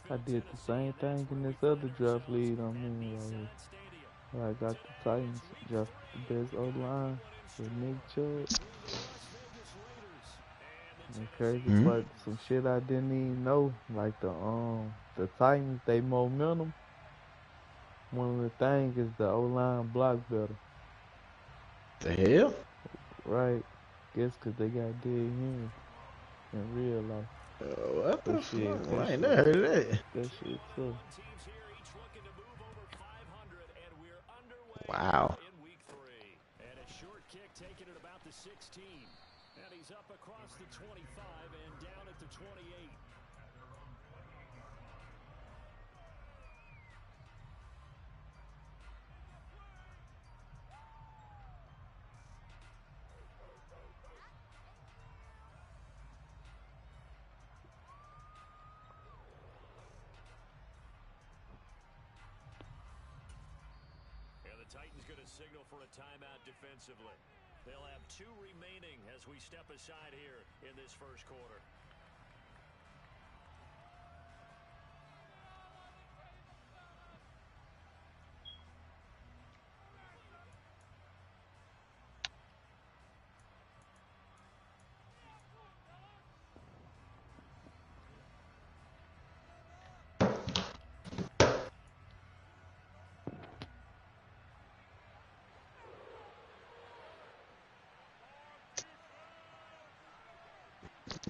I did the same thing in this other draft league I'm in. I got the Titans draft the best O line with Nick Chubb. And the crazy Hmm? part, some shit I didn't even know, like the Titans, they momentum. One of the things is the O line block better, The hell? right? Guess 'cause they got Derrick Henry in real life. What But the shit, fuck? that I ain't shit, never heard of that. that shit tough. Wow. Titans going to signal for a timeout defensively. They'll have 2 remaining as we step aside here in this first quarter.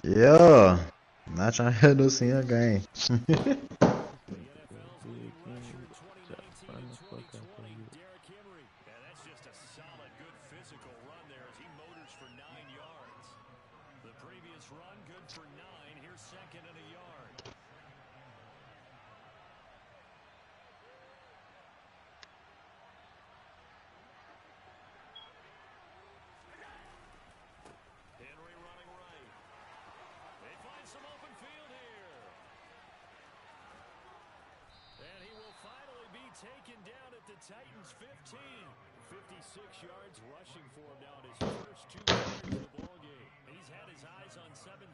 Yeah. Not trying to hit no single game. This nigga said Derrick Henry try to run the fuck out that bitch. Derrick Henry. Yeah, that's just a solid, good physical run there as he motors for 9 yards. The previous run, good for 9. Here's second and a yard. Henry running right. They find some open field here. And he will finally be taken down at the Titans' 15. 56 yards rushing for him now in his first 2 carries of the ballgame. He's had his eyes on 7,000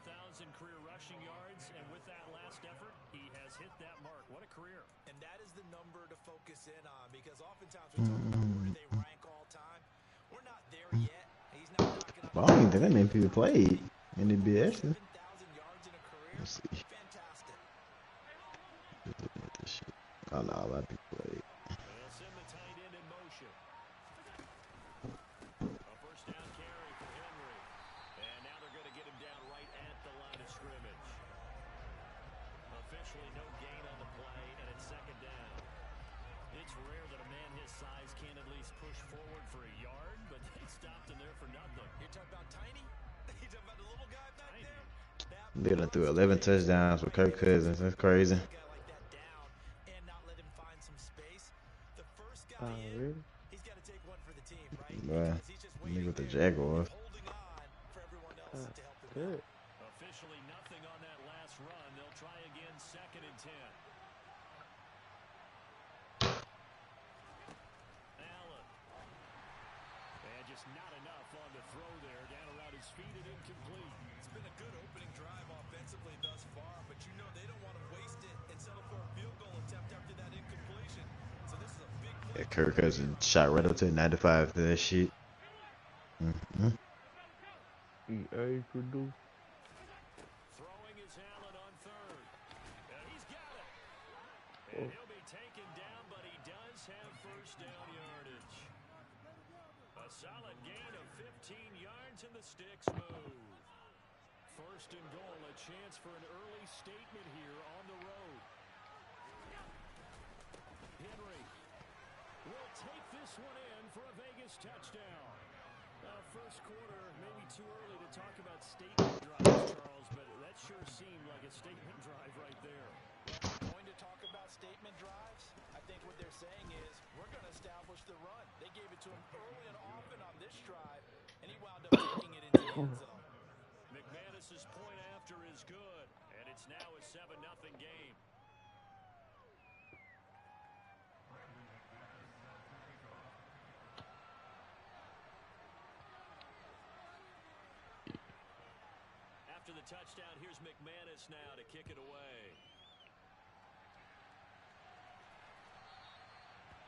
career rushing yards, and with that last effort, he has hit that mark. What a career. And that is the number to focus in on, because oftentimes we talk about where do they rank all time. We're not there yet. He's now knocking on But I don't even think that many people played in the BS. 7,000 yards in a career. Let's see. Fantastic. Just looking at this shit. Oh no, a lot of people played. They'll send the tight end in motion. A first down carry for Henry. And now they're going to get him down right at the line of scrimmage. Officially no gain on the play, and it's second down. It's rare that a man his size can at least push forward for a yard, but they stopped him there for nothing. You're talking about Tiny? You're talking about the little guy back there? They done threw 11 touchdowns with Kirk Cousins. That's crazy. A guy like that down and not let him find some space. The first guy in, Really? he's got to take one for the team, right? Bruh. Because he's just Nigga waiting with the there, Jaguars. holding on for everyone else to help him Good. out. Officially nothing on that last run. They'll try again, second and 10. Allen. And just not enough on the throw there. Down around his feet and incomplete. It's been a good opening drive offensively thus far, but you know they don't want to waste it and settle for a field goal attempt after that incompletion. So this is a big play. Yeah, Kirk Cousins shot right up to 95 to that shit. EA produced. Throwing is Allen on third. And he's got it. And he'll be taken down, but he does have first down yardage. A solid gain of 15 yards, and the sticks move. First and goal, a chance for an early statement here on the road. Henry will take this one in for a Vegas touchdown. First quarter, maybe too early to talk about statement drives, Charles, but that sure seemed like a statement drive right there. Well, going to talk about statement drives, I think what they're saying is we're going to establish the run. They gave it to him early and often on this drive, and he wound up taking it into the end zone. McManus's point after is good, and it's now a 7-0 game. after the touchdown. Here's McManus now to kick it away.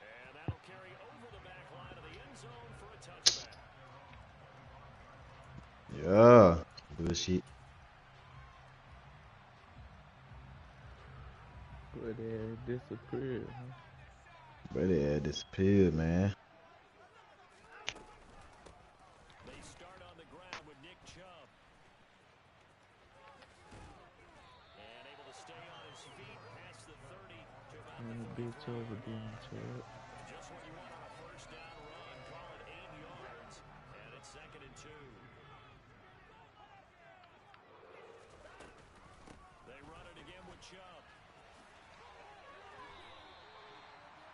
And that'll carry over the back line of the end zone for a touchback. Yeah. Good shit. But it disappeared, huh? But it disappeared, man. They start on the ground with Nick Chubb. And able to stay on his feet past the 30 to about And the a bitch 43. over doing Chubb. Just what you want on a first down run. Call it 8 yards. And it's 2nd and 2. They run it again with Chubb.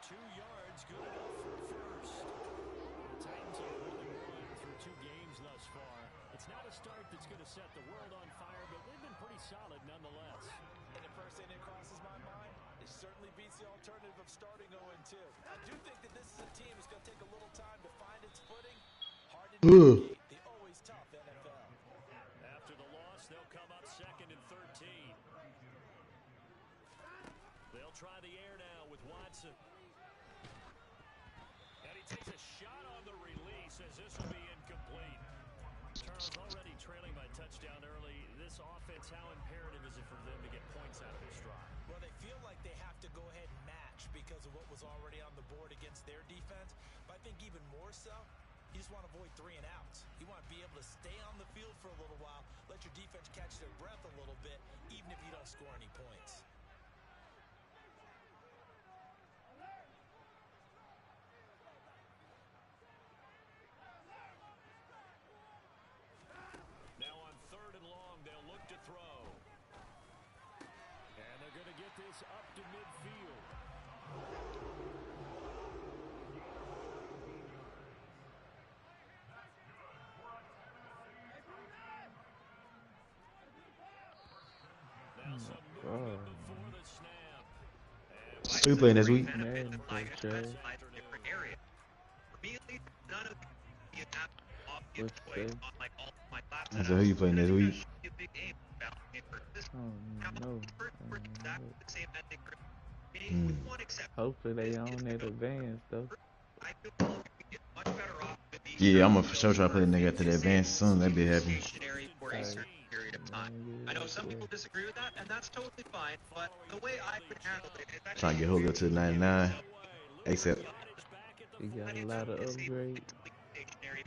2 yards, good enough for first. The Titans have only won through 2 games thus far. It's not a start that's going to set the world on fire, but they've been pretty solid nonetheless. And the first thing that crosses my mind, it certainly beats the alternative of starting 0-2. I do think that this is a team that's going to take a little time to find its footing. Hard to navigate the always tough NFL. After the loss, they'll come up 2nd and 13. They'll try the air now with Watson. And he takes a shot on the release as this will be incomplete. Charles already trailing by touchdown early. This offense, how imperative is it for them to get points out of this drive? Well, they feel like they have to go ahead and match because of what was already on the board against their defense. But I think even more so, you just want to avoid 3 and outs. You want to be able to stay on the field for a little while, let your defense catch their breath a little bit, even if you don't score any points. Now on 3rd and long, they'll look to throw. And they're going to get this up to midfield. Now some movement before the snap. Who you playing this week? Madden for sure. What's that? I said, who you playing this week? I don't know. Hopefully they own that advance though. Yeah, I'm gonna for sure try to play a nigga after the advance as soon as that be happy. Like, I know some people disagree with that, and that's totally fine, but the way I would handle it is that Trying to get Julio to the 99. Except, you got a lot of upgrades.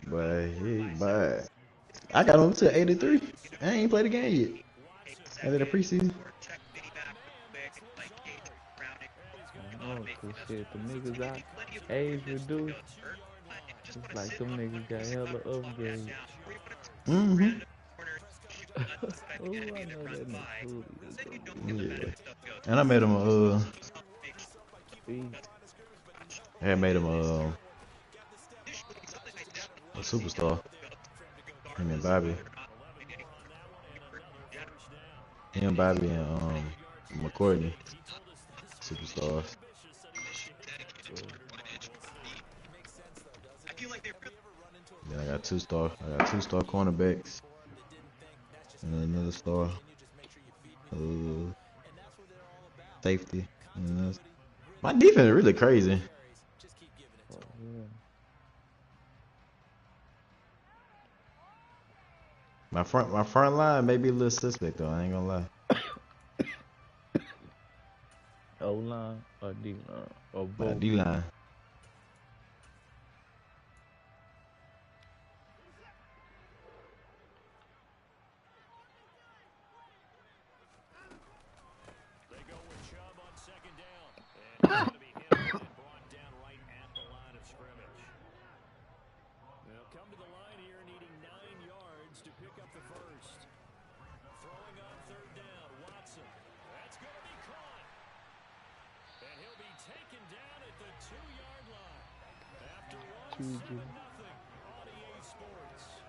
but I got him to 83. I ain't played the game yet. After the preseason. Oh, cause shit, the niggas out age reduced. It's like them niggas got hella upgrades. Mm-hmm. Oh, I know that nigga. Yeah. And I made him I had made him a superstar. Him and Bobby. Him, Bobby, and McCourtney. Superstars. Then I got 2-star. I got 2-star cornerbacks. And another star. Safety. My defense is really crazy. Oh, yeah. My front line may be a little suspect though, I ain't gonna lie. O-line or D-line or My both. D-line. They go with Chubb on 2nd down. And he's going to be hit and brought down right at the line of scrimmage. They'll come to the line here needing 9 yards to pick up the first. Throwing on 3rd down, Watson. That's going to be caught. And he'll be taken down at the 2-yard line. After 1, 7-0 on EA Sports.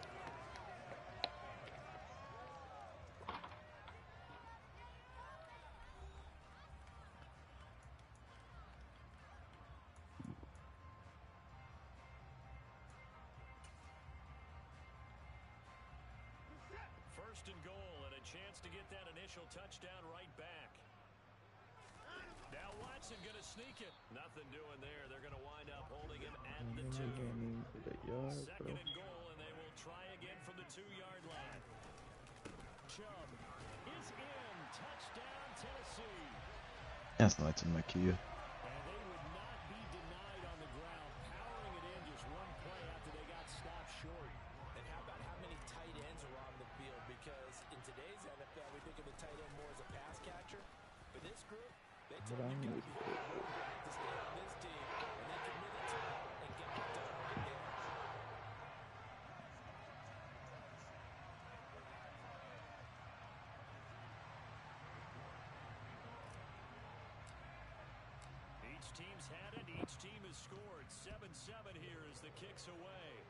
First and goal, and a to get that initial touchdown right back. Now Watson going to sneak it. Nothing doing there. They're going to wind up holding him at the 2. Second and goal, and they will try again from the 2-yard line. Chubb is in. Touchdown, Tennessee. That's not to make you. And they would not be denied on the ground, powering it in just one play after they got stopped short. And how about how many tight ends are on the field? Because in today's NFL, we think of the tight end more as a pass catcher. But this group, they tell you to stay on this team, and they committed to it and get it done right there. Each team's had it. Each team has scored. 7-7 here as the kick's away.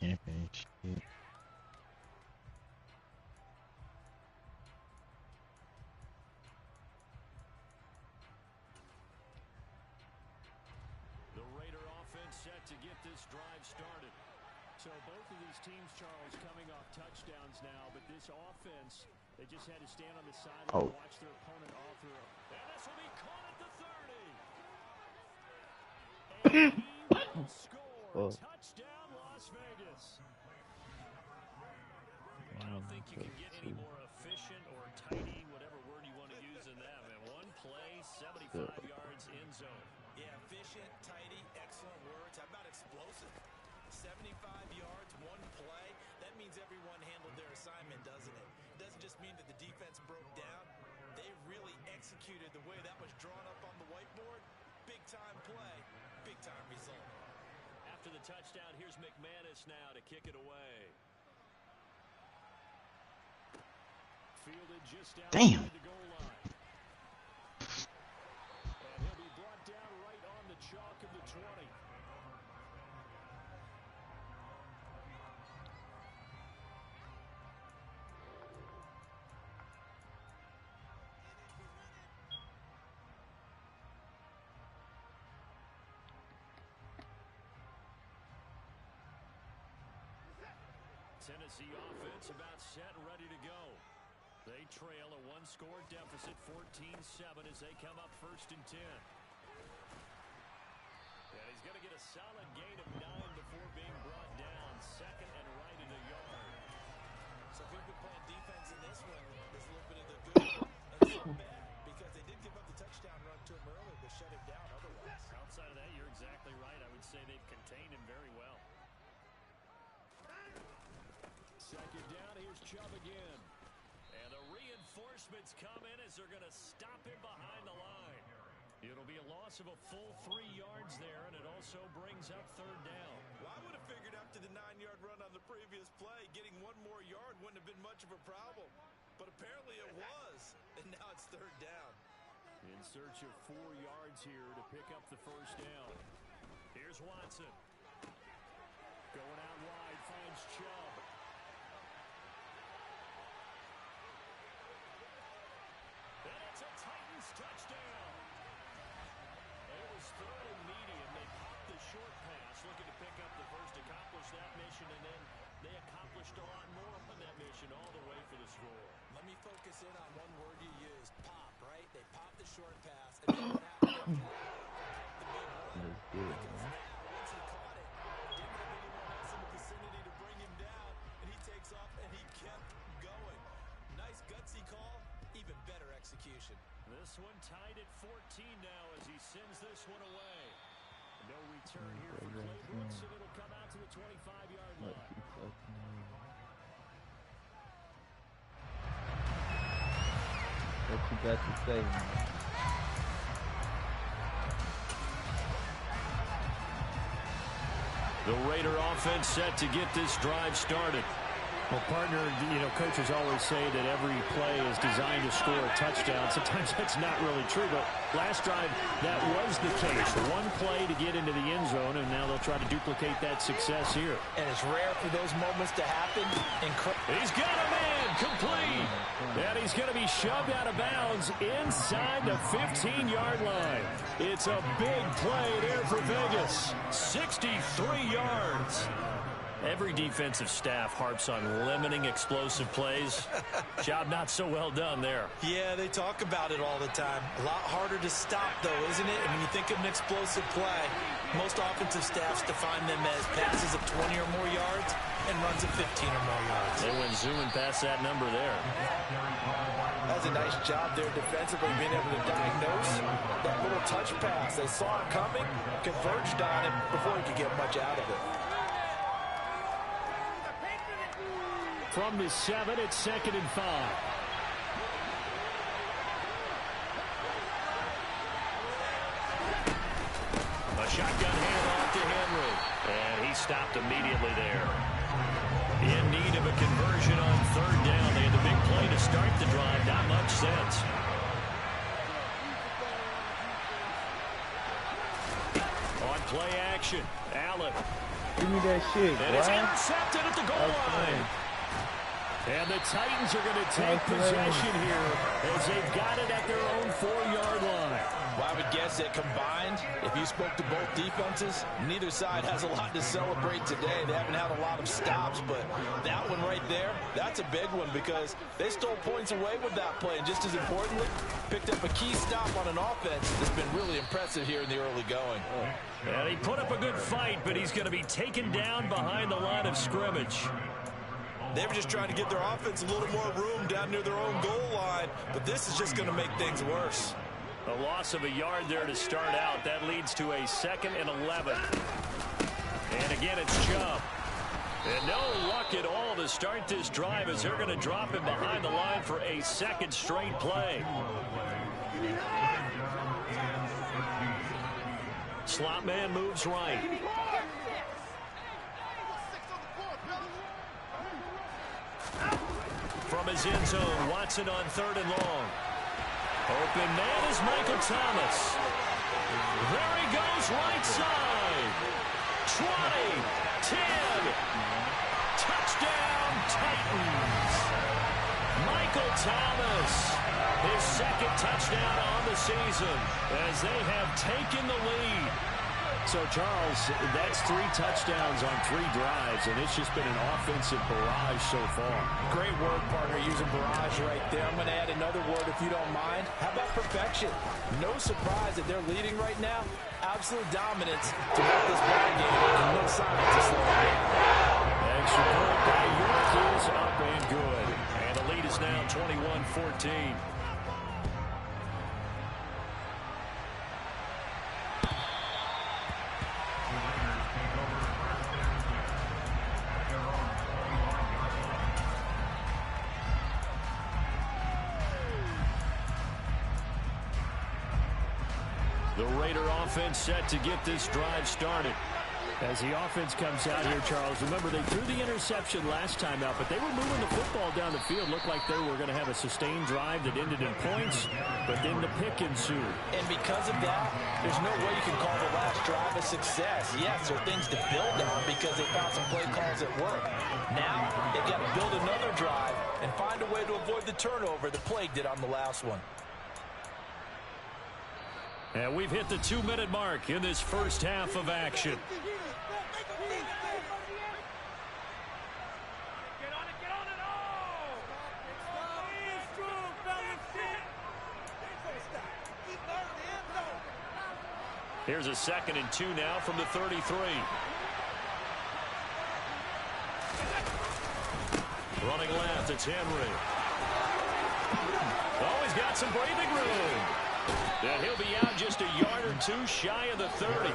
Camping shit. The Raider offense set to get this drive started. So both of these teams, Charles, coming off touchdowns now, but this offense, they just had to stand on the sideline and watch their opponent all through. And this will be caught at the 30. And he will score. Touchdown, Las Vegas. I don't think you can get any more efficient or tidy, whatever word you want to use in that. Man, one play, 75 yards in zone. Yeah, efficient, tidy, excellent words. How about explosive? 75 yards, one play. That means everyone handled their assignment, doesn't it? Doesn't just mean that the defense broke down. They really executed the way that was drawn up on the whiteboard. Big-time play, big-time result. After the touchdown, here's McManus now to kick it away. Fielded just outside the goal line. And he'll be brought down right on the chalk of the 20. Tennessee offense about set and ready to go. They trail a one-score deficit, 14-7, as they come up 1st and 10. And he's going to get a solid gain of 9 before being brought down. 2nd and right in the yard. So if you've been playing defense in this one, there's a little bit of the good and some bad, because they did give up the touchdown run to him earlier, but shut him down otherwise. Outside of that, you're exactly right. I would say they've contained him very well. 2nd down, here's Chubb again. And the reinforcements come in as they're going to stop him behind the line. It'll be a loss of a full 3 yards there, and it also brings up 3rd down. Well, I would have figured after the 9-yard run on the previous play, getting 1 more yard wouldn't have been much of a problem. But apparently it was, and now it's 3rd down. In search of 4 yards here to pick up the 1st down. Here's Watson. Going out wide, finds Chubb. And it's a Titans touchdown. It was third and medium. They popped the short pass, looking to pick up the first, accomplish that mission, and then they accomplished a lot more on that mission all the way for the score. Let me focus in on one word you used, pop, right? They popped the short pass, and then what happened? Once he caught it, didn't have anyone else in the vicinity to bring him down, and he takes off, and he kept going. Nice gutsy call, even better execution. This one tied at 14 now as he sends this one away. No return here for Clay Brooks, and it'll come out to the 25-yard line. What you got to say, man? The Raider offense set to get this drive started. Well, partner, coaches always say that every play is designed to score a touchdown. Sometimes that's not really true, but last drive, that was the case. 1 play to get into the end zone, and now they'll try to duplicate that success here. And it's rare for those moments to happen. He's got him in. complete. And he's going to be shoved out of bounds inside the 15-yard line. It's a big play there for Vegas. 63 yards. Every defensive staff harps on limiting explosive plays. Job not so well done there. Yeah, they talk about it all the time. A lot harder to stop, though, isn't it? And when you think of an explosive play, most offensive staffs define them as passes of 20 or more yards and runs of 15 or more yards. They went zooming past that number there. That's a nice job there defensively, being able to diagnose that little touch pass. They saw it coming, converged on it before he could get much out of it. From the 7, it's 2nd and 5. A shotgun handoff to Henry. And he stopped immediately there. In need of a conversion on 3rd down. They had the big play to start the drive. Not much sense. On play action, Allen. Give me that shit, And it's intercepted at the goal line. And the Titans are going to take possession here as they've got it at their own 4-yard line. Well, I would guess that combined, if you spoke to both defenses, neither side has a lot to celebrate today. They haven't had a lot of stops, but that one right there, that's a big one because they stole points away with that play. And just as importantly, picked up a key stop on an offense that's been really impressive here in the early going. And he put up a good fight, but he's going to be taken down behind the line of scrimmage. They were just trying to get their offense a little more room down near their own goal line, but this is just going to make things worse. A loss of a yard there to start out. That leads to a 2nd and 11. And again, it's Chubb. And no luck at all to start this drive as they're going to drop him behind the line for a 2nd straight play. Slot man moves right. From his end zone, Watson on 3rd and long. Open man is Michael Thomas. There he goes, right side. 20, 10. Touchdown, Titans. Michael Thomas, his 2nd touchdown on the season as they have taken the lead. So, Charles, that's 3 touchdowns on 3 drives, and it's just been an offensive barrage so far. Great word, partner, using barrage right there. I'm going to add another word if you don't mind. How about perfection? No surprise that they're leading right now. Absolute dominance to make this ball game, and no signs of slowing down. Extra point by York is up and good. And the lead is now 21-14. The Raider offense set to get this drive started. As the offense comes out here, Charles, remember they threw the interception last time out, but they were moving the football down the field. Looked like they were going to have a sustained drive that ended in points, but then the pick ensued. And because of that, there's no way you can call the last drive a success. Yes, there are things to build on because they found some play calls at work. Now, they've got to build another drive and find a way to avoid the turnover that plagued it on the last one. And we've hit the 2-minute mark in this first half of action. Here's a 2nd and 2 now from the 33. Running left, it's Henry. Oh, he's got some breathing room. And he'll be out just a yard or 2 shy of the 30.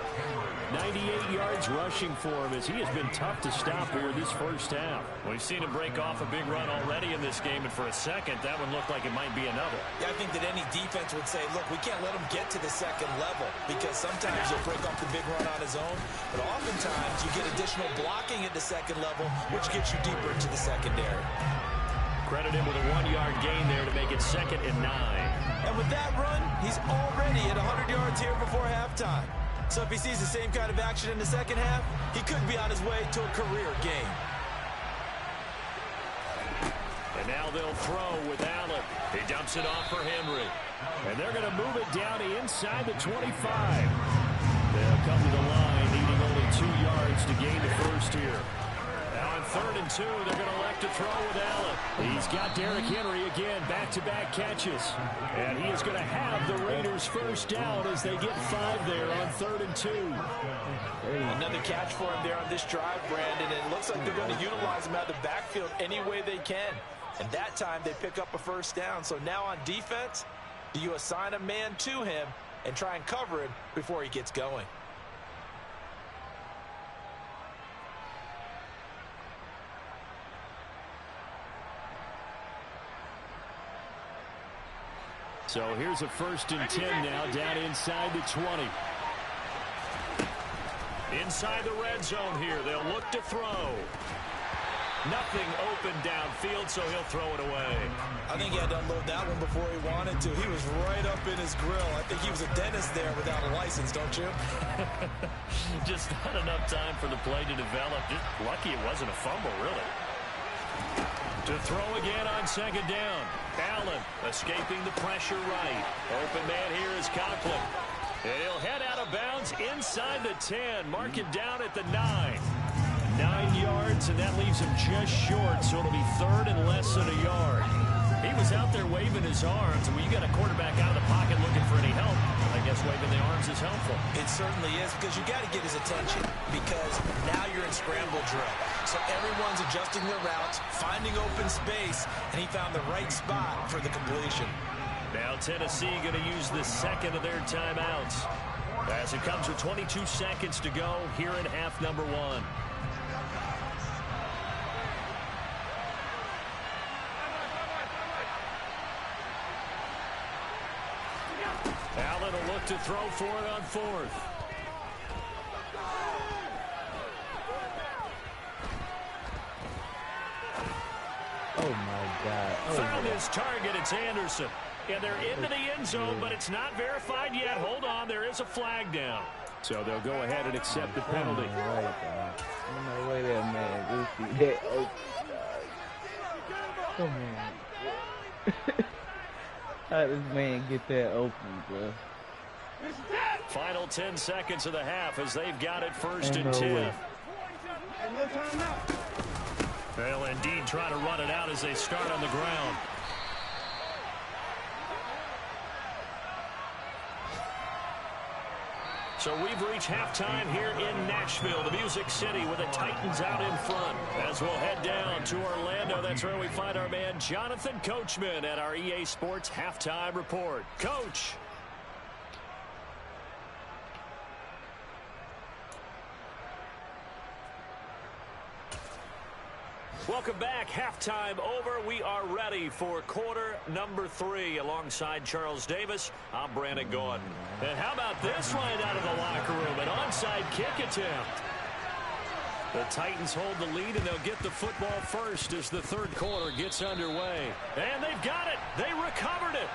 98 yards rushing for him as he has been tough to stop here this first half. We've seen him break off a big run already in this game, and for a second, that one looked like it might be another. Yeah, I think that any defense would say, look, we can't let him get to the 2nd level because sometimes he'll break off the big run on his own, but oftentimes you get additional blocking at the 2nd level, which gets you deeper into the secondary. Credit him with a 1-yard gain there to make it 2nd and 9. And with that run, he's already at 100 yards here before halftime. So if he sees the same kind of action in the 2nd half, he could be on his way to a career game. And And now they'll throw with Allen. He dumps it off for Henry. And they're going to move it down to inside the 25. They'll come to the line, needing only 2 yards to gain the first here. Now on 3rd and 2, they're going to elect to throw with Allen. He's got Derrick Henry again, back-to-back catches. And he is going to have the Raiders first down as they get 5 there on 3rd and 2. Another catch for him there on this drive, Brandon. And it looks like they're going to utilize him out of the backfield any way they can. And that time they pick up a first down. So now on defense, do you assign a man to him and try and cover him before he gets going? So here's a 1st and 10 now, down inside the 20. Inside the red zone here, they'll look to throw. Nothing open downfield, so he'll throw it away. I think he had to unload that one before he wanted to. He was right up in his grill. I think he was a dentist there without a license, don't you? Just not enough time for the play to develop. Just lucky it wasn't a fumble, really. To throw again on 2nd down. Allen escaping the pressure right. Open man here is Conklin. And he'll head out of bounds inside the 10. Mark it down at the 9. 9 yards, and that leaves him just short, so it'll be 3rd and less than a yard. He was out there waving his arms, and when you got a quarterback out of the pocket looking for any help, I guess waving the arms is helpful. It certainly is, because you got to get his attention, because now you're in scramble drill. So everyone's adjusting their routes, finding open space, and he found the right spot for the completion. Now Tennessee going to use the 2nd of their timeouts as it comes with 22 seconds to go here in half number 1. Allen will look to throw for it on 4th. Oh, my God. Oh, Found his target. It's Anderson. Yeah, they're into the end zone, but it's not verified yet. Hold on. There is a flag down. So they'll go ahead and accept the penalty. No way that man goofy. That open. Come on. How does this man get that open, bro? Final 10 seconds of the half as they've got it 1st and 10. They'll indeed try to run it out as they start on the ground. So we've reached halftime here in Nashville, the Music City, with the Titans out in front. As we'll head down to Orlando, that's where we find our man Jonathan Coachman at our EA Sports Halftime Report. Coach. Welcome back. Halftime over. We are ready for quarter number 3. Alongside Charles Davis, I'm Brandon Gordon. And how about this right out of the locker room? An onside kick attempt. The Titans hold the lead, and they'll get the football first as the 3rd quarter gets underway. And they've got it. They recovered it.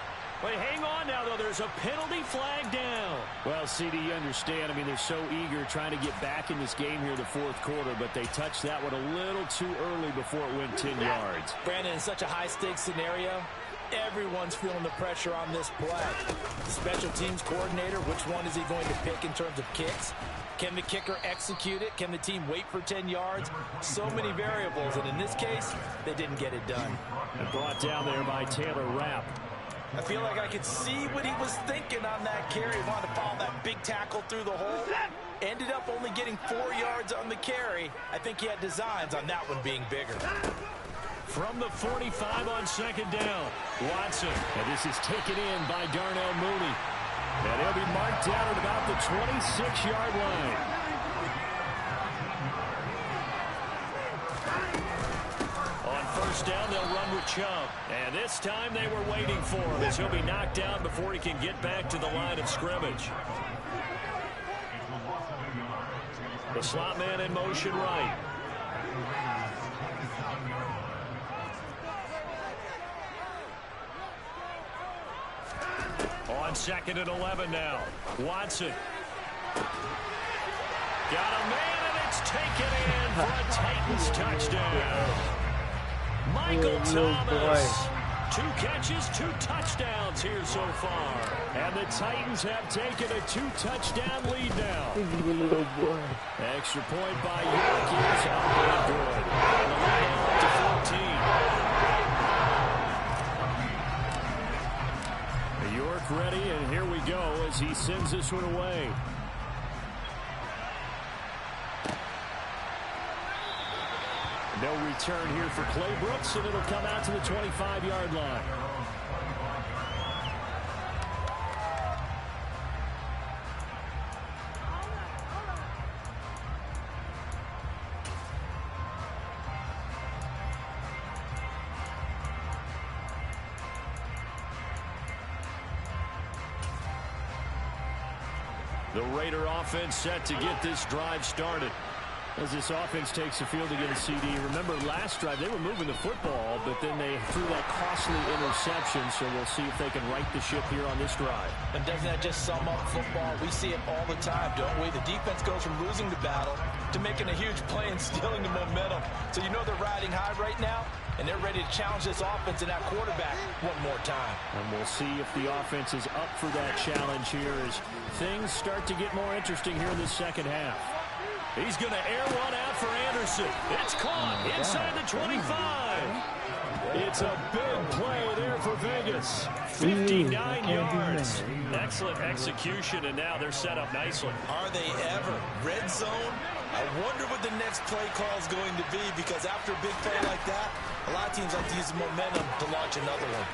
Wait, hang on now, though. There's a penalty flag down. Well, CD, you understand. I mean, they're so eager trying to get back in this game here in the 4th quarter, but they touched that one a little too early before it went 10 yards. Brandon, in such a high-stakes scenario, everyone's feeling the pressure on this play. The special teams coordinator, which one is he going to pick in terms of kicks? Can the kicker execute it? Can the team wait for 10 yards? So many variables, and in this case, they didn't get it done. And brought down there by Taylor Rapp. I feel like I could see what he was thinking on that carry. He wanted to follow that big tackle through the hole. Ended up only getting 4 yards on the carry. I think he had designs on that one being bigger. From the 45 on 2nd down, Watson. And this is taken in by Darnell Mooney. And he'll be marked down at about the 26-yard line. First down, they'll run with Chubb. And this time they were waiting for him as he'll be knocked down before he can get back to the line of scrimmage. The slot man in motion right. On 2nd and 11 now. Watson. Got a man, and it's taken in for a Titans touchdown. Michael Good little boy. Thomas. 2 catches, 2 touchdowns here so far. And the Titans have taken a 2-touchdown lead now. He's a little boy. Extra point by York is up and good. And the lead now up to 14. York ready, and here we go as he sends this one away. No return here for Clay Brooks, and it'll come out to the 25-yard line. The Raider offense set to get this drive started. As this offense takes the field again, CD. Remember last drive, they were moving the football, but then they threw that costly interception, so we'll see if they can right the ship here on this drive. And doesn't that just sum up football? We see it all the time, don't we? The defense goes from losing the battle to making a huge play and stealing the momentum. So you know they're riding high right now, and they're ready to challenge this offense and that quarterback one more time. And we'll see if the offense is up for that challenge here as things start to get more interesting here in the second half. He's going to air one out for Anderson. It's caught inside the 25. It's a big play there for Vegas. 59 yards. Excellent execution, and now they're set up nicely. Are they ever? Red zone? I wonder what the next play call is going to be, because after a big play like that, a lot of teams like to use the momentum to launch another one.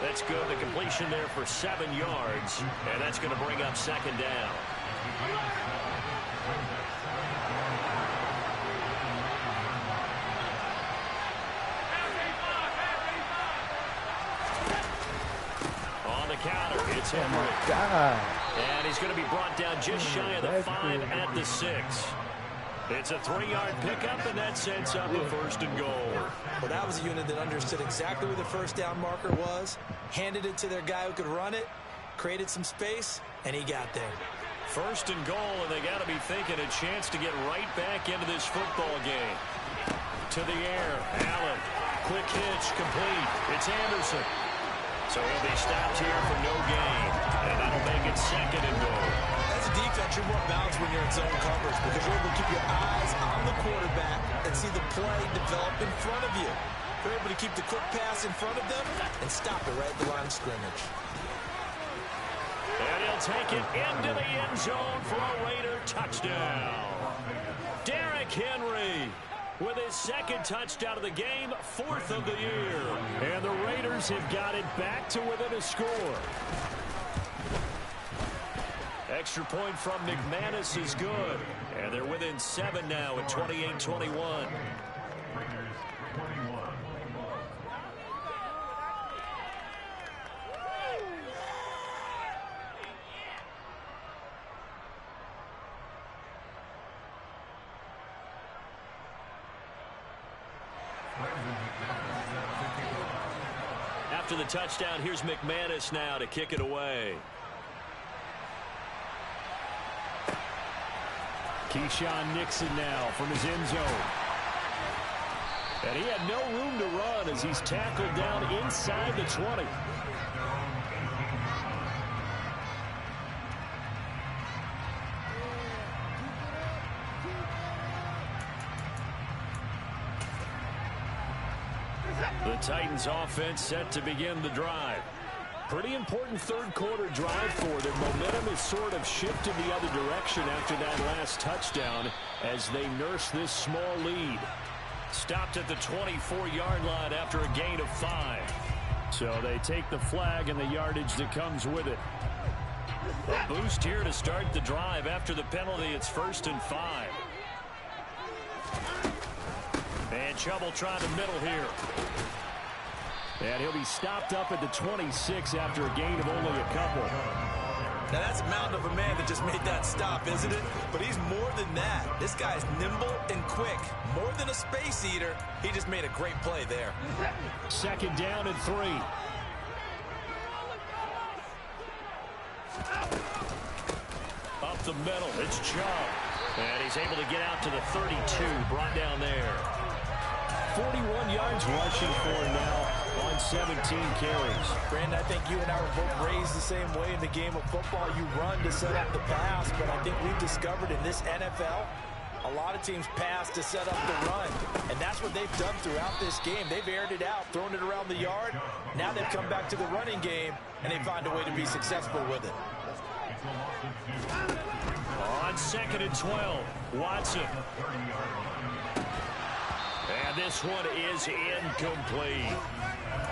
That's good. The completion there for 7 yards, and that's going to bring up second down. On the counter, it's Henry. Oh, my God. And he's going to be brought down just shy of the 5 at the 6. It's a 3-yard pickup, and that sets up a first and goal. Well, that was a unit that understood exactly where the first down marker was, handed it to their guy who could run it, created some space, and he got there. First and goal, and they got to be thinking a chance to get right back into this football game. To the air, Allen. Quick hitch, complete. It's Anderson. So he'll be stopped here for no gain, and that'll make it second and goal. As a defense, you're more balanced when you're in zone coverage because you're able to keep your eyes on the quarterback and see the play develop in front of you. You're able to keep the quick pass in front of them and stop it right at the line of scrimmage. And he'll take it into the end zone for a Raider touchdown. Derrick Henry with his second touchdown of the game, 4th of the year. And the Raiders have got it back to within a score. Extra point from McManus is good. And they're within 7 now at 28-21. After the touchdown, here's McManus now to kick it away. Keyshawn Nixon now from his end zone. And he had no room to run as he's tackled down inside the 20. The Titans offense set to begin the drive. Pretty important third quarter drive for them. Momentum is sort of shifted the other direction after that last touchdown as they nurse this small lead. Stopped at the 24-yard line after a gain of 5. So they take the flag and the yardage that comes with it. A boost here to start the drive. After the penalty, it's 1st and 5. And Chubb will try the middle here. And he'll be stopped up at the 26 after a gain of only a couple. Now that's a mountain of a man that just made that stop, isn't it? But he's more than that. This guy's nimble and quick. More than a space eater, he just made a great play there. 2nd down and 3. Up the middle, it's Chubb. And he's able to get out to the 32, brought down there. 41 yards rushing for him now on 17 carries. Brandon, I think you and I were both raised the same way in the game of football. You run to set up the pass, but I think we've discovered in this NFL, a lot of teams pass to set up the run, and that's what they've done throughout this game. They've aired it out, thrown it around the yard. Now they've come back to the running game, and they find a way to be successful with it. On 2nd and 12, Watson. And this one is incomplete.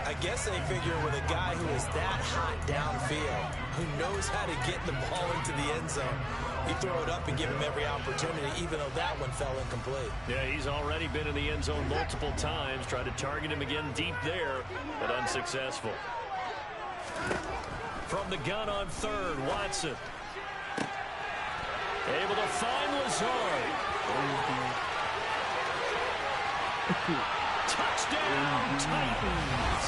I guess they figure with a guy who is that hot downfield, who knows how to get the ball into the end zone, you throw it up and give him every opportunity, even though that one fell incomplete. Yeah, he's already been in the end zone multiple times. Tried to target him again deep there, but unsuccessful. From the gun on 3rd, Watson. Able to find Lazard. Touchdown, Titans.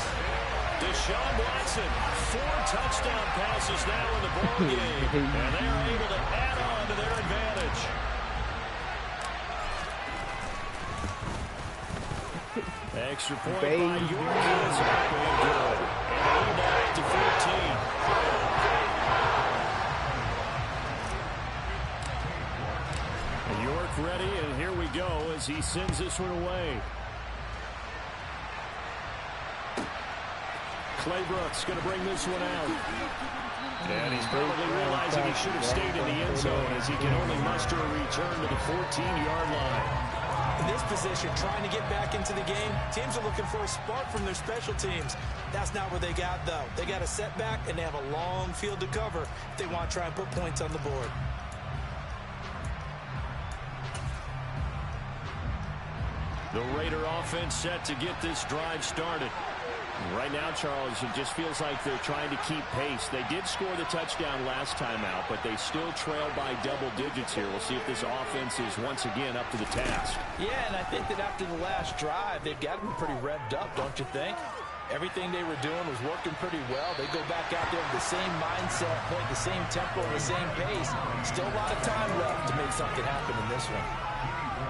Deshaun Watson, 4 touchdown passes now in the ball game, and they're able to add on to their advantage. Extra point by York is up and good, and lead that to 14. York ready, and here we go as he sends this one away. Claybrooks going to bring this one out. And he's probably realizing he should have stayed in the end zone as he can only muster a return to the 14-yard line. In this position, trying to get back into the game, teams are looking for a spark from their special teams. That's not what they got, though. They got a setback, and they have a long field to cover if they want to try and put points on the board. The Raider offense set to get this drive started. Right now, Charles, it just feels like they're trying to keep pace. They did score the touchdown last time out, but they still trail by double digits here. We'll see if this offense is once again up to the task. Yeah, and I think that after the last drive, they've got to be pretty revved up, don't you think? Everything they were doing was working pretty well. They go back out there with the same mindset, point the same tempo, the same pace. Still a lot of time left to make something happen in this one.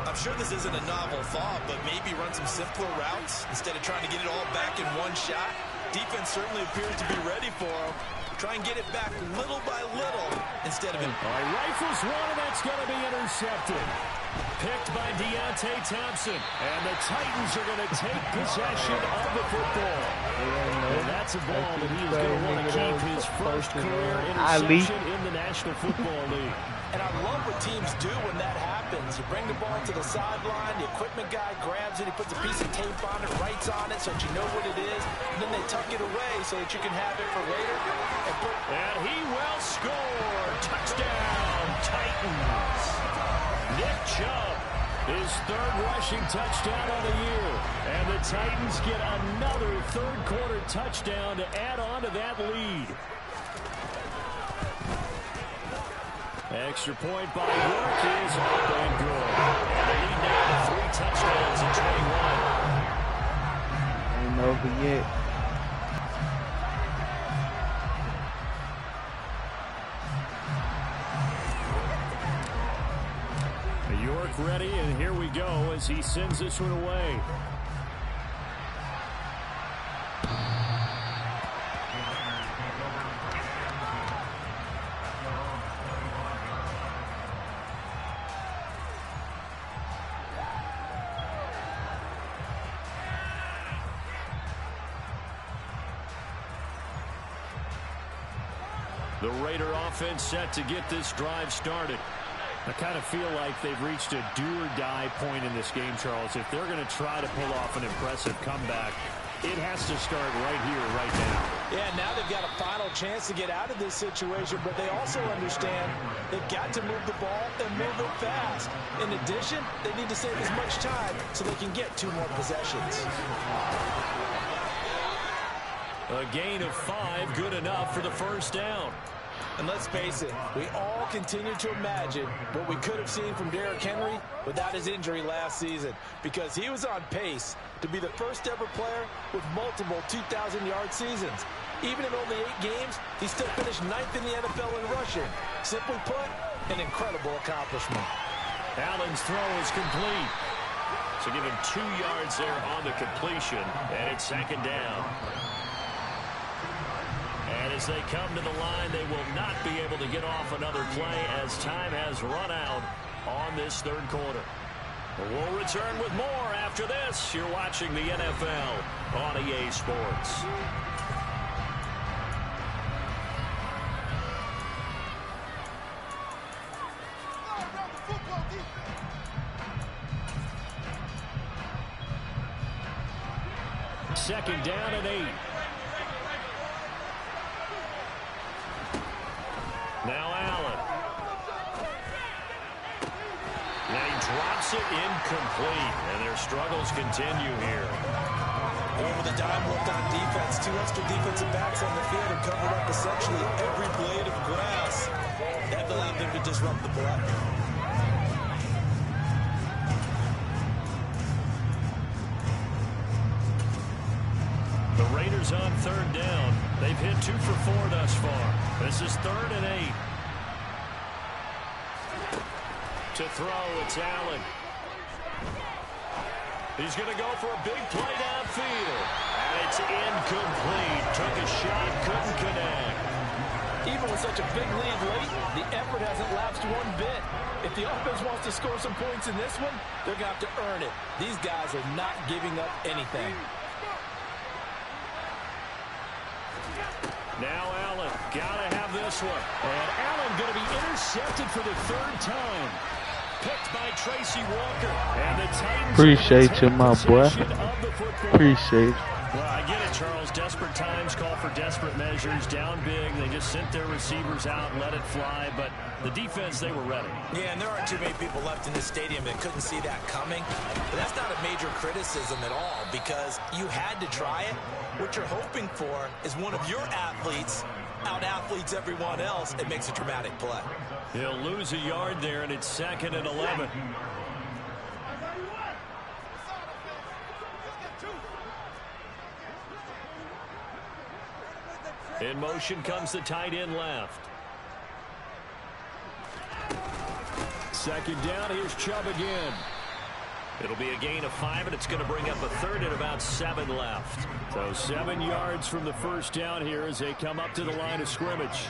I'm sure this isn't a novel thought, but maybe run some simpler routes instead of trying to get it all back in one shot. Defense certainly appears to be ready for them. Try and get it back little by little instead of it. Rifles one, and that's going to be intercepted. Picked by Deontay Thompson. And the Titans are going to take possession of the football. And that's a ball that he is going to want to keep his first career interception in the National Football League. And I love what teams do when that happens. You bring the ball to the sideline, the equipment guy grabs it, he puts a piece of tape on it, writes on it so that you know what it is, and then they tuck it away so that you can have it for later. And he will score. Touchdown, Titans. Nick Chubb, his 3rd rushing touchdown of the year. And the Titans get another 3rd quarter touchdown to add on to that lead. Extra point by York is up and good. And they lead now to 3 touchdowns in 21. Ain't over yet. York ready, and here we go as he sends this one away. The Raider offense set to get this drive started. I kind of feel like they've reached a do-or-die point in this game, Charles. If they're going to try to pull off an impressive comeback, it has to start right here, right now. Yeah, now they've got a final chance to get out of this situation, but they also understand they've got to move the ball and move it fast. In addition, they need to save as much time so they can get 2 more possessions. A gain of 5, good enough for the first down. And let's face it, we all continue to imagine what we could have seen from Derrick Henry without his injury last season, because he was on pace to be the first ever player with multiple 2,000-yard seasons. Even in only 8 games, he still finished 9th in the NFL in rushing. Simply put, an incredible accomplishment. Allen's throw is complete. So give him 2 yards there on the completion, and it's second down. And as they come to the line, they will not be able to get off another play as time has run out on this third quarter. We'll return with more after this. You're watching the NFL on EA Sports. Second down and 8. Now Allen. And he drops it incomplete. And their struggles continue here. Over the dime looked on defense. 2 extra defensive backs on the field and covered up essentially every blade of grass. That allowed them to disrupt the play. The Raiders on third down. They've hit 2 for 4 thus far. This is 3rd and 8. To throw, it's Allen. He's going to go for a big play downfield. And it's incomplete. Took a shot, couldn't connect. Even with such a big lead late, the effort hasn't lapsed one bit. If the offense wants to score some points in this one, they're going to have to earn it. These guys are not giving up anything. Now Allen, gotta have this one. And Allen going to be intercepted for the 3rd time. Picked by Tracy Walker. And the Titans Appreciate you, my boy. Appreciate you. Well, I get it, Charles. Desperate times call for desperate measures. Down big, they just sent their receivers out and let it fly. But the defense, they were ready. Yeah, and there aren't too many people left in this stadium that couldn't see that coming. But that's not a major criticism at all because you had to try it. What you're hoping for is one of your athletes out-athletes everyone else and makes a dramatic play. He'll lose a yard there, and it's 2nd and 11. In motion comes the tight end left. Second down, here's Chubb again. It'll be a gain of 5, and it's going to bring up a 3rd and about 7 left. So 7 yards from the first down here as they come up to the line of scrimmage.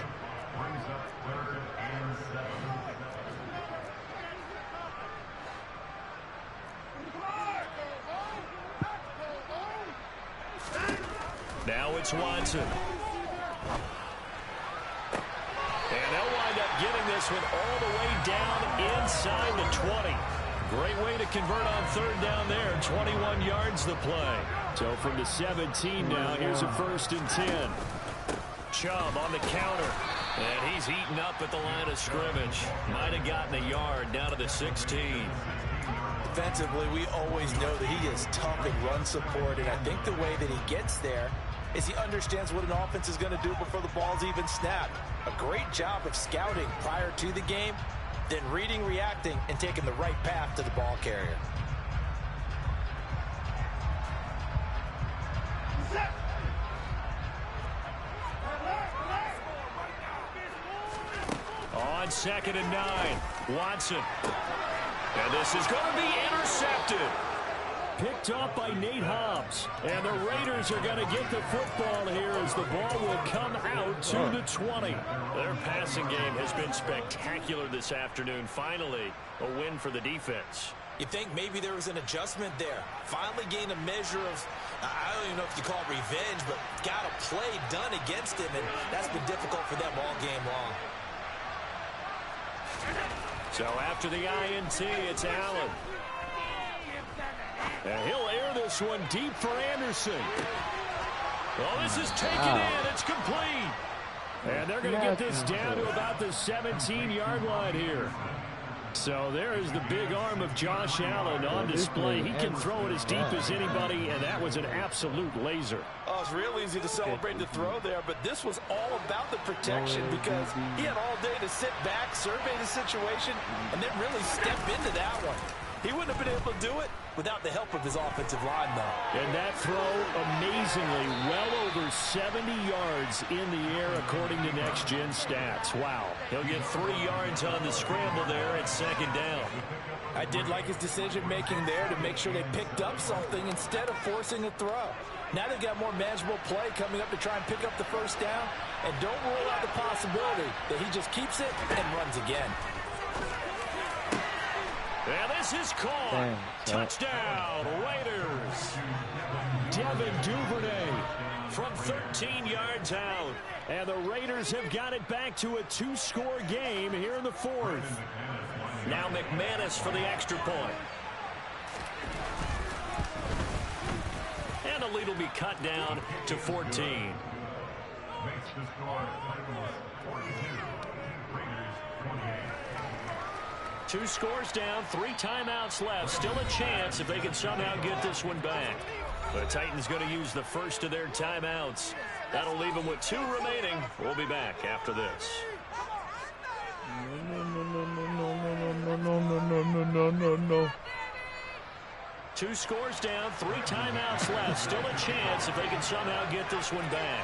Now it's Watson. And they'll wind up getting this one all the way down inside the 20. Great way to convert on 3rd down there. 21 yards the play. So from the 17 now, here's a 1st and 10. Chubb on the counter. And he's eaten up at the line of scrimmage. Might have gotten a yard down to the 16. Defensively, we always know that he is tough in run support. And I think the way that he gets there is he understands what an offense is going to do before the ball's even snapped. A great job of scouting prior to the game, then reading, reacting, and taking the right path to the ball carrier. On 2nd and 9, Watson. And this is going to be intercepted. Picked off by Nate Hobbs. And the Raiders are going to get the football here as the ball will come out to the 20. Their passing game has been spectacular this afternoon. Finally, a win for the defense. You think maybe there was an adjustment there. Finally gained a measure of, I don't even know if you call it revenge, but got a play done against him, and that's been difficult for them all game long. So after the INT, it's Allen. And he'll air this one deep for Anderson. Well, this is taken in. It's complete. And they're going to get this down to about the 17-yard line here. So there is the big arm of Josh Allen on display. He can throw it as deep as anybody, and that was an absolute laser. Oh, it's real easy to celebrate the throw there, but this was all about the protection because he had all day to sit back, survey the situation, and then really step into that one. He wouldn't have been able to do it without the help of his offensive line, though. And that throw, amazingly, well over 70 yards in the air, according to Next Gen Stats. Wow. He'll get 3 yards on the scramble there at second down. I did like his decision-making there to make sure they picked up something instead of forcing a throw. Now they've got more manageable play coming up to try and pick up the first down. And don't rule out the possibility that he just keeps it and runs again. And this is caught. Damn, Touchdown, Raiders. Devin Duvernay From 13 yards out. And the Raiders have got it back to a 2-score game here in the fourth. Now McManus for the extra point. And the lead will be cut down to 14. 2 scores down, 3 timeouts left. Still a chance if they can somehow get this one back. The Titans going to use the first of their timeouts. That'll leave them with 2 remaining. We'll be back after this. No. 2 scores down, 3 timeouts left. Still a chance if they can somehow get this one back.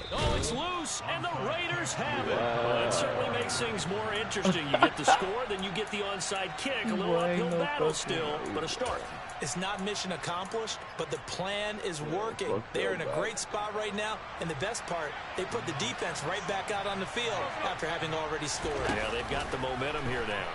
Oh, it's loose, and the Raiders have it. Well, that certainly makes things more interesting. You get the score, then you get the onside kick. A little uphill battle still, but a start. It's not mission accomplished, but the plan is working. They're in a great spot right now, and the best part, they put the defense right back out on the field after having already scored. Yeah, they've got the momentum here now.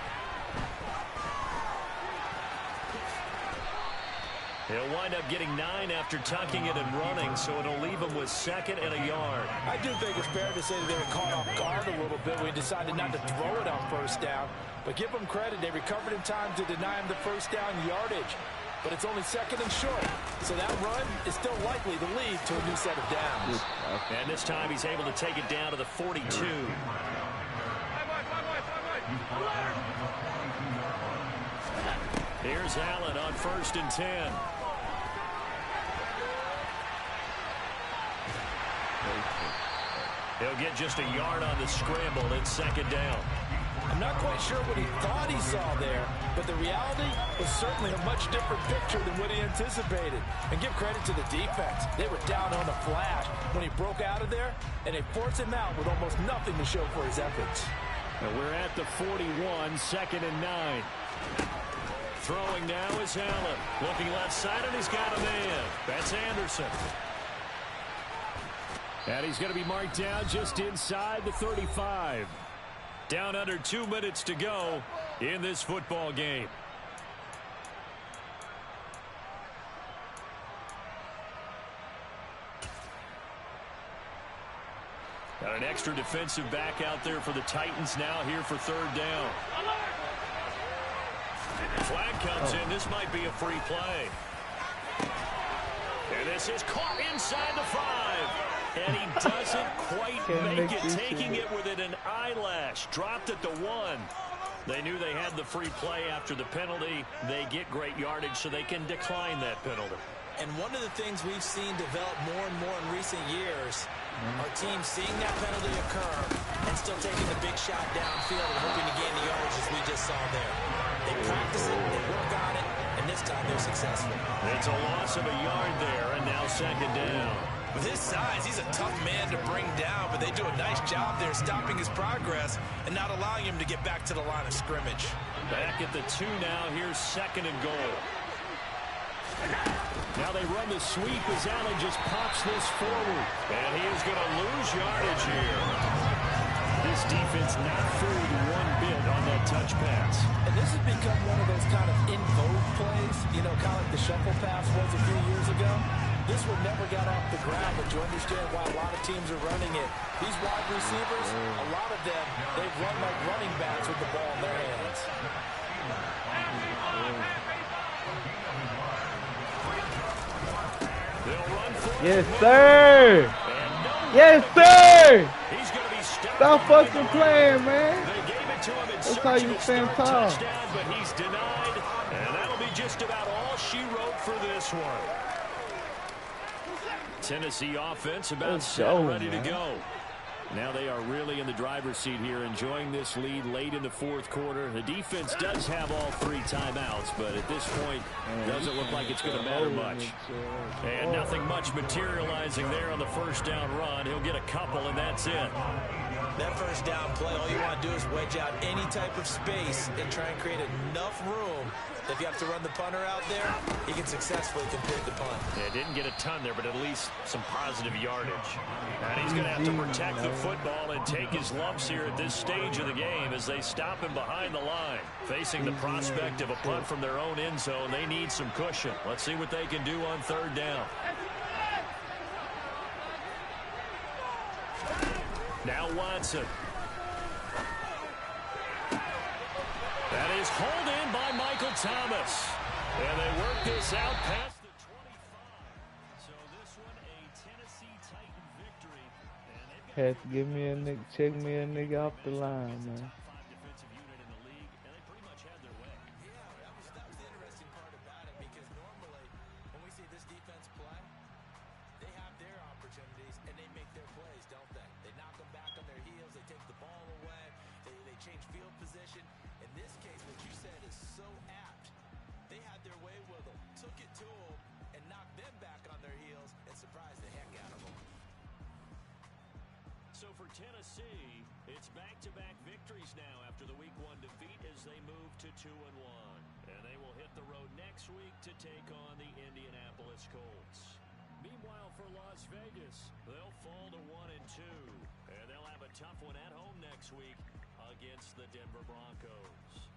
He'll wind up getting 9 after tucking it and running, so it'll leave him with 2nd and a yard. I do think it's fair to say that they were caught off guard a little bit when he decided not to throw it on first down. But give them credit, they recovered in time to deny him the first down yardage. But it's only 2nd and short, so that run is still likely to lead to a new set of downs. And this time he's able to take it down to the 42. Here's Allen on 1st and 10. He'll get just a yard on the scramble in 2nd down. I'm not quite sure what he thought he saw there, but the reality was certainly a much different picture than what he anticipated. And give credit to the defense. They were down on a flash when he broke out of there, and they forced him out with almost nothing to show for his efforts. And we're at the 41, 2nd and 9. Throwing now is Allen. Looking left side, and he's got a man. That's Anderson. And he's going to be marked down just inside the 35. Down under 2 minutes to go in this football game. Got an extra defensive back out there for the Titans now here for 3rd down. Flag comes in. This might be a free play. And this is caught inside the 5. And he doesn't quite make it, taking it within an eyelash. Dropped at the 1. They knew they had the free play after the penalty. They get great yardage, so they can decline that penalty. And one of the things we've seen develop more and more in recent years are teams seeing that penalty occur and still taking the big shot downfield and hoping to gain the yardage as we just saw there. They practice it, they work on it, and this time they're successful. It's a loss of a yard there, and now 2nd down. With his size, he's a tough man to bring down, but they do a nice job there stopping his progress and not allowing him to get back to the line of scrimmage. Back at the 2 now. Here's 2nd and goal. Now they run the sweep as Allen just pops this forward. And he is going to lose yardage here. This defense not fooled one bit on that touch pass. And this has become one of those kind of in vogue plays, you know, kind of like the shuffle pass was a few years ago. This one never got off the ground, but you understand why a lot of teams are running it. These wide receivers, a lot of them, they've run like running backs with the ball in their hands. Yes, sir. Yes, sir. He's going to be Stop fucking playing, man. They gave it to him in That's how you stand tall. touchdown, but he's denied, and that'll be just about all she wrote for this one. Tennessee offense about Let's set go, ready man. to go. Now they are really in the driver's seat here, enjoying this lead late in the fourth quarter. The defense does have all 3 timeouts, but at this point, doesn't look like it's going to matter much. And nothing much materializing there on the first down run. He'll get a couple, and that's it. That first down play, all you want to do is wedge out any type of space and try and create enough room. If you have to run the punter out there, he can successfully complete the punt. Yeah, didn't get a ton there, but at least some positive yardage. And he's going to have to protect the football and take his lumps here at this stage of the game as they stop him behind the line. Facing the prospect of a punt from their own end zone, they need some cushion. Let's see what they can do on third down. Now Watson. That is hauled in by Michael Thomas. And they work this out past the 25. So this one, a Tennessee Titan victory. Had to give me a nigga, check me a nigga off the line, man. Top 5 defensive unit in the league, and they pretty much had their way. Yeah, that was the interesting part about it, because normally when we see this defense play, they have their opportunities and they make their plays, don't they? They knock them back on their heels, they take the ball away, they change field position. In this case, what you said is so apt. They had their way with them, took it to them, and knocked them back on their heels and surprised the heck out of them. So for Tennessee, it's back-to-back victories now after the Week 1 defeat as they move to 2-1. And they will hit the road next week to take on the Indianapolis Colts. Meanwhile, for Las Vegas, they'll fall to 1-2. And they'll have a tough one at home next week against the Denver Broncos.